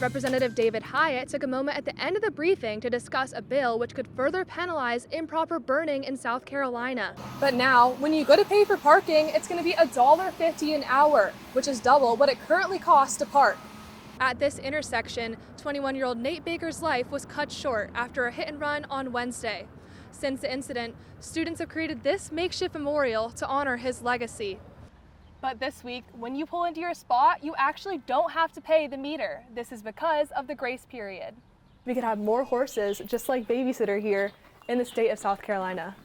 Representative David Hyatt took a moment at the end of the briefing to discuss a bill which could further penalize improper burning in South Carolina. But now, when you go to pay for parking, it's going to be $1.50 an hour, which is double what it currently costs to park. At this intersection, 21-year-old Nate Baker's life was cut short after a hit and run on Wednesday. Since the incident, students have created this makeshift memorial to honor his legacy. But this week, when you pull into your spot, you actually don't have to pay the meter. This is because of the grace period. We could have more horses, just like Babysitter here in the state of South Carolina.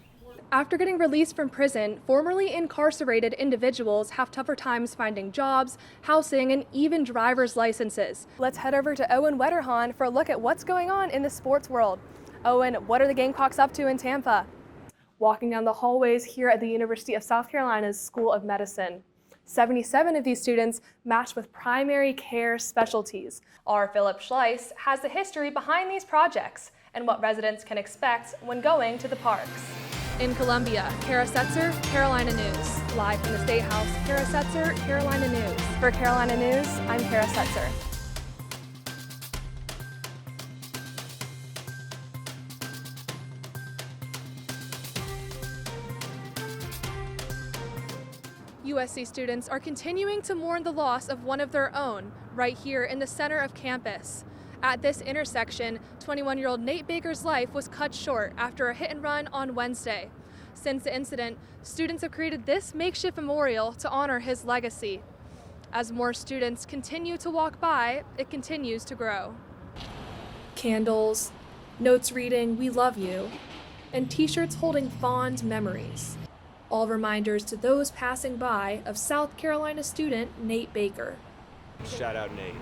After getting released from prison, formerly incarcerated individuals have tougher times finding jobs, housing, and even driver's licenses. Let's head over to Owen Wetterhahn for a look at what's going on in the sports world. Owen, what are the Gamecocks up to in Tampa? Walking down the hallways here at the University of South Carolina's School of Medicine. 77 of these students matched with primary care specialties. Our Philip Schleiss has the history behind these projects and what residents can expect when going to the parks. In Columbia, Cara Setzer, Carolina News. Live from the State House, Cara Setzer, Carolina News. For Carolina News, I'm Cara Setzer. USC students are continuing to mourn the loss of one of their own right here in the center of campus. At this intersection, 21-year-old Nate Baker's life was cut short after a hit and run on Wednesday. Since the incident, students have created this makeshift memorial to honor his legacy. As more students continue to walk by, it continues to grow. Candles, notes reading "We love you," and t-shirts holding fond memories. All reminders to those passing by of South Carolina student Nate Baker. Shout out Nate.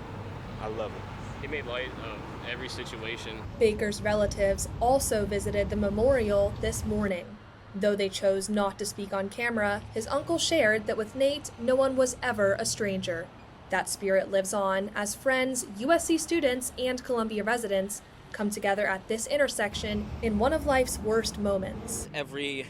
I love him. He made light of every situation. Baker's relatives also visited the memorial this morning. Though they chose not to speak on camera, his uncle shared that with Nate, no one was ever a stranger. That spirit lives on as friends, USC students, and Columbia residents come together at this intersection in one of life's worst moments. Every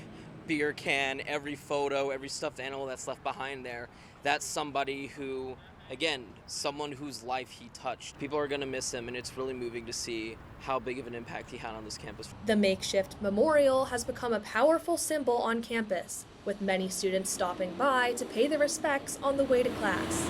beer can, every photo, every stuffed animal that's left behind there, that's somebody who, again, someone whose life he touched. People are going to miss him, and it's really moving to see how big of an impact he had on this campus. The makeshift memorial has become a powerful symbol on campus, with many students stopping by to pay their respects on the way to class.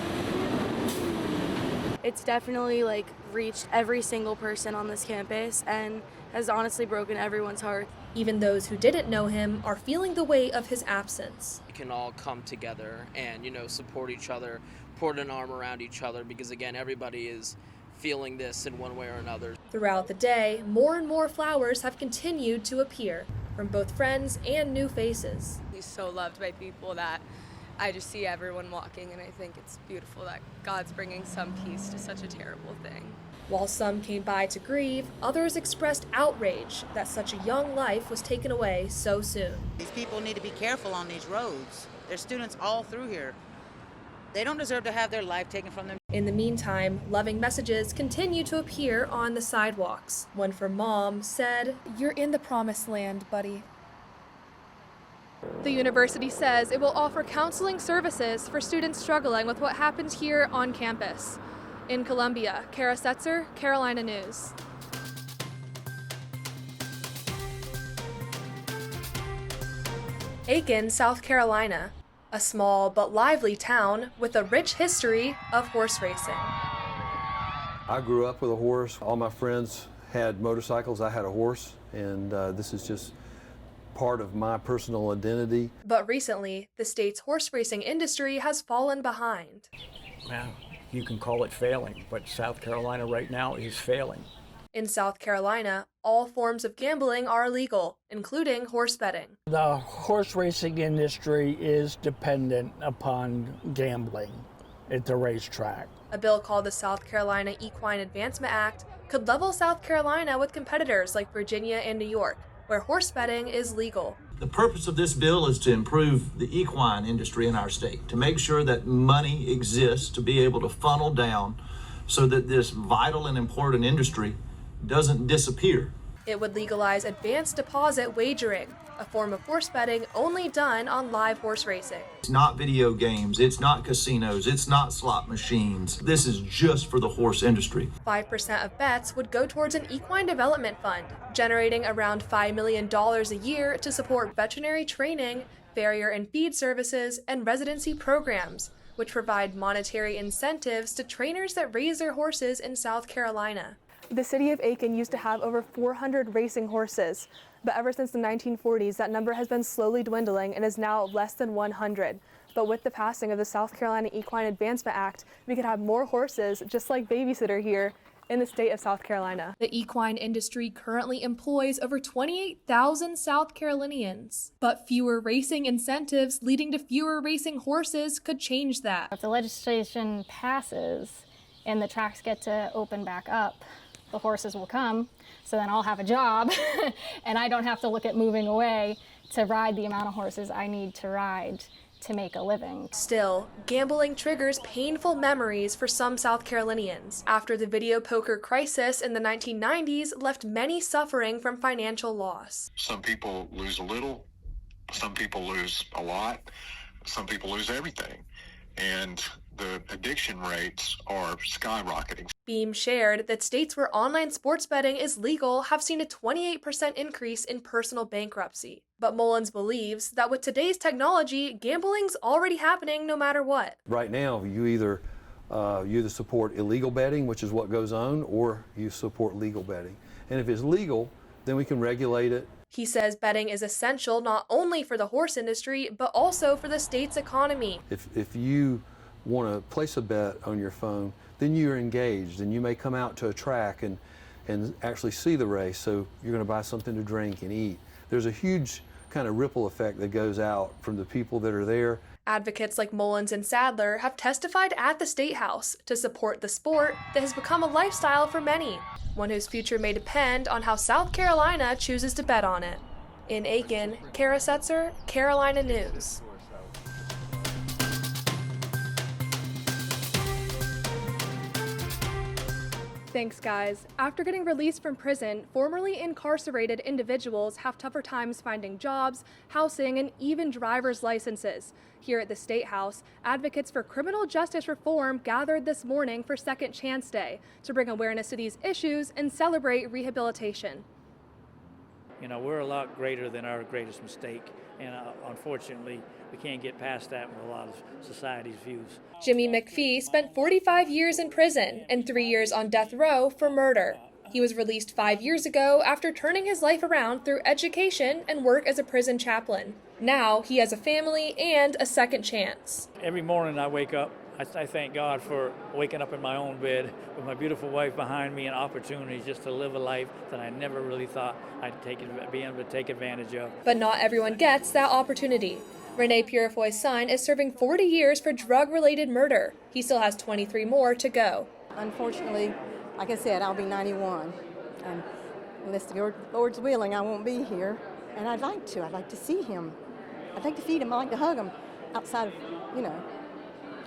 It's definitely reached every single person on this campus and has honestly broken everyone's heart. Even those who didn't know him are feeling the weight of his absence. We can all come together and, support each other, put an arm around each other, because again, everybody is feeling this in one way or another. Throughout the day, more and more flowers have continued to appear from both friends and new faces. He's so loved by people that I just see everyone walking, and I think it's beautiful that God's bringing some peace to such a terrible thing. While some came by to grieve, others expressed outrage that such a young life was taken away so soon. These people need to be careful on these roads. There's students all through here. They don't deserve to have their life taken from them. In the meantime, loving messages continue to appear on the sidewalks. One from Mom said, "You're in the promised land, buddy." The university says it will offer counseling services for students struggling with what happened here on campus. In Columbia, Cara Setzer, Carolina News. Aiken, South Carolina, a small but lively town with a rich history of horse racing. I grew up with a horse. All my friends had motorcycles. I had a horse, and this is just part of my personal identity. But recently, the state's horse racing industry has fallen behind. Well, you can call it failing, but South Carolina right now is failing. In South Carolina, all forms of gambling are illegal, including horse betting. The horse racing industry is dependent upon gambling at the racetrack. A bill called the South Carolina Equine Advancement Act could level South Carolina with competitors like Virginia and New York, where horse betting is legal. The purpose of this bill is to improve the equine industry in our state, to make sure that money exists to be able to funnel down so that this vital and important industry doesn't disappear. It would legalize advanced deposit wagering, a form of horse betting only done on live horse racing. It's not video games, it's not casinos, it's not slot machines. This is just for the horse industry. 5% of bets would go towards an equine development fund, generating around $5 million a year to support veterinary training, farrier and feed services, and residency programs, which provide monetary incentives to trainers that raise their horses in South Carolina. The city of Aiken used to have over 400 racing horses, but ever since the 1940s, that number has been slowly dwindling and is now less than 100. But with the passing of the South Carolina Equine Advancement Act, we could have more horses, just like Babysitter here, in the state of South Carolina. The equine industry currently employs over 28,000 South Carolinians, but fewer racing incentives leading to fewer racing horses could change that. If the legislation passes and the tracks get to open back up, the horses will come, so then I'll have a job and I don't have to look at moving away to ride the amount of horses I need to ride to make a living. Still, gambling triggers painful memories for some South Carolinians after the video poker crisis in the 1990s left many suffering from financial loss. Some people lose a little, some people lose a lot, some people lose everything, and the addiction rates are skyrocketing. Beam shared that states where online sports betting is legal have seen a 28% increase in personal bankruptcy. But Mullins believes that with today's technology, gambling's already happening no matter what. Right now, you either support illegal betting, which is what goes on, or you support legal betting. And if it's legal, then we can regulate it. He says betting is essential not only for the horse industry, but also for the state's economy. If you want to place a bet on your phone, then you're engaged and you may come out to a track and actually see the race, so you're going to buy something to drink and eat. There's a huge kind of ripple effect that goes out from the people that are there. Advocates like Mullins and Sadler have testified at the State House to support the sport that has become a lifestyle for many, one whose future may depend on how South Carolina chooses to bet on it. In Aiken, Cara Setzer, Carolina News. Thanks, guys. After getting released from prison, formerly incarcerated individuals have tougher times finding jobs, housing, and even driver's licenses. Here at the State House, advocates for criminal justice reform gathered this morning for Second Chance Day to bring awareness to these issues and celebrate rehabilitation. You know, we're a lot greater than our greatest mistake, and unfortunately, we can't get past that with a lot of society's views. Jimmy McPhee spent 45 years in prison and 3 years on death row for murder. He was released 5 years ago after turning his life around through education and work as a prison chaplain. Now he has a family and a second chance. Every morning I wake up, I thank God for waking up in my own bed with my beautiful wife behind me and opportunities just to live a life that I never really thought I'd be able to take advantage of. But not everyone gets that opportunity. Renee Purifoy's son is serving 40 years for drug-related murder. He still has 23 more to go. Unfortunately, like I said, I'll be 91. And unless the Lord's willing, I won't be here. And I'd like to see him. I'd like to feed him. I'd like to hug him outside of,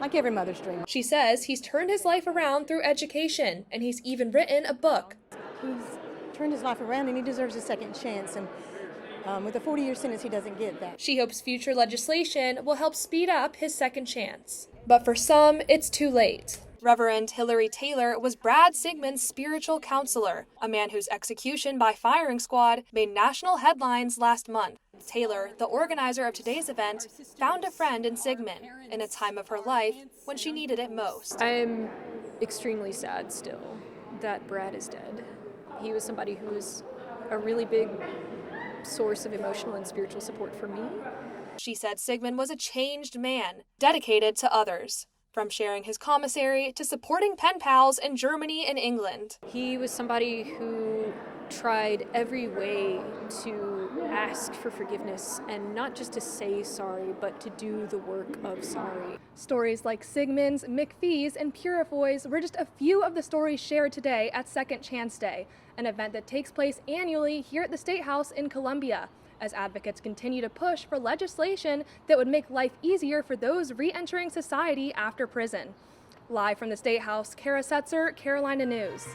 like every mother's dream. She says he's turned his life around through education, and he's even written a book. He's turned his life around, and he deserves a second chance. And with a 40-year sentence, he doesn't get that. She hopes future legislation will help speed up his second chance. But for some, it's too late. Reverend Hillary Taylor was Brad Sigmund's spiritual counselor, a man whose execution by firing squad made national headlines last month. Taylor, the organizer of today's event, found a friend in Sigmund in a time of her life when she needed it most. I'm extremely sad still that Brad is dead. He was somebody who was a really big source of emotional and spiritual support for me. She said Sigmund was a changed man, dedicated to others, from sharing his commissary to supporting pen pals in Germany and England. He was somebody who tried every way to ask for forgiveness and not just to say sorry, but to do the work of sorry. Stories like Sigmund's, McPhee's, and Purifoy's were just a few of the stories shared today at Second Chance Day, an event that takes place annually here at the State House in Columbia, as advocates continue to push for legislation that would make life easier for those re-entering society after prison. Live from the State House, Cara Setzer, Carolina News.